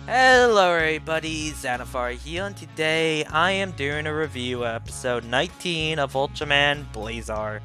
Hello everybody, Xanafar here, and today I am doing a review of episode 19 of Ultraman Blazar.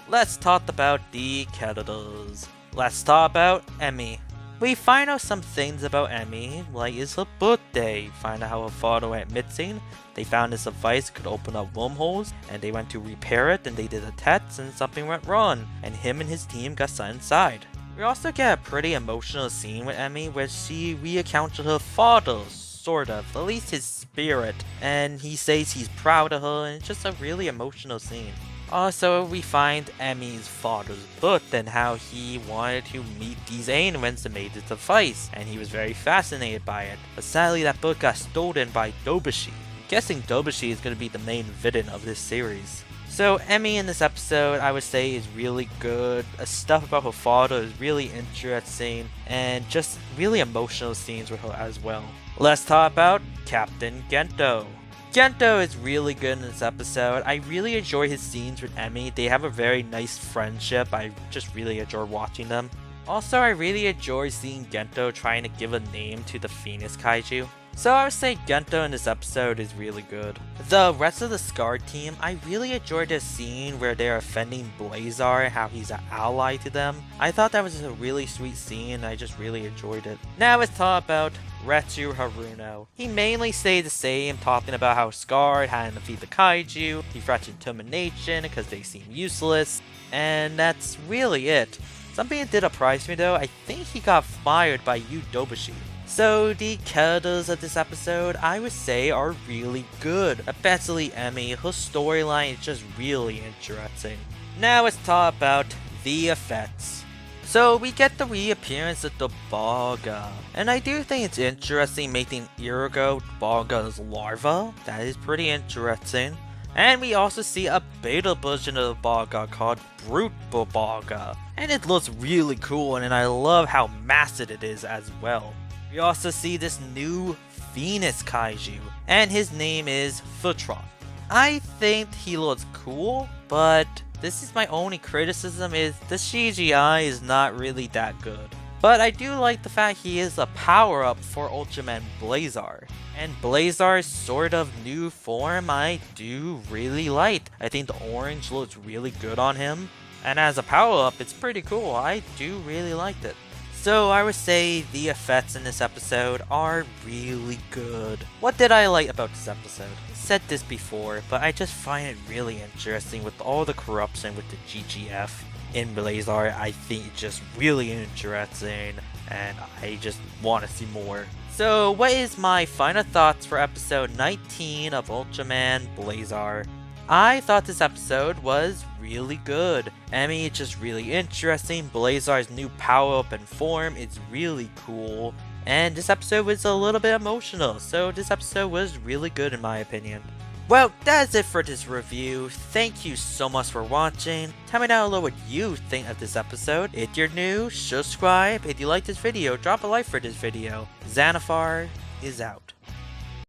Let's talk about the characters. Let's talk about Emmy. We find out some things about Emmy, like it's her birthday, find out how her father went missing, they found this device could open up wormholes, and they went to repair it, and they did a test, and something went wrong, and him and his team got sent inside. We also get a pretty emotional scene with Emmy where she recounts her father, sort of, at least his spirit, and he says he's proud of her, and it's just a really emotional scene. Also, we find Emmy's father's book and how he wanted to meet these aliens that made this device, and he was very fascinated by it. But sadly, that book got stolen by Dobushi. I'm guessing Dobushi is going to be the main villain of this series. So Emmy in this episode, I would say, is really good. Stuff about her father is really interesting, and just really emotional scenes with her as well. Let's talk about Captain Gento. Gento is really good in this episode. I really enjoy his scenes with Emmy. They have a very nice friendship. I just really enjoy watching them. Also, I really enjoy seeing Gento trying to give a name to the Phoenix Kaiju. So I would say Gento in this episode is really good. The rest of the Scar team, I really enjoyed this scene where they're offending Blazar and how he's an ally to them. I thought that was a really sweet scene and I just really enjoyed it. Now let's talk about Retsu Haruno. He mainly stayed the same, talking about how Scar had to defeat the Kaiju, he threatened termination because they seem useless, and that's really it. Something that did surprise me though, I think he got fired by Yu Dobushi. So the characters of this episode, I would say, are really good. Especially Emmy, her storyline is just really interesting. Now let's talk about the effects. So we get the reappearance of the Baga, and I do think it's interesting making Irigo Baga's larva. That is pretty interesting. And we also see a beta version of the Baga called Brute Baga, and it looks really cool, and I love how massive it is as well. We also see this new Phoenix Kaiju, and his name is Futron. I think he looks cool, but this is my only criticism is the CGI is not really that good. But I do like the fact he is a power-up for Ultraman Blazar. And Blazar's sort of new form I do really like. I think the orange looks really good on him. And as a power-up, it's pretty cool. I do really like it. So I would say the effects in this episode are really good. What did I like about this episode? I said this before, but I just find it really interesting with all the corruption with the GGF in Blazar. I think it's just really interesting, and I just want to see more. So what is my final thoughts for episode 19 of Ultraman Blazar? I thought this episode was really good. Emmy is just really interesting. Blazar's new power-up and form is really cool. And this episode was a little bit emotional, so this episode was really good in my opinion. Well, that's it for this review. Thank you so much for watching. Tell me down below what you think of this episode. If you're new, subscribe. If you like this video, drop a like for this video. Xanafar is out.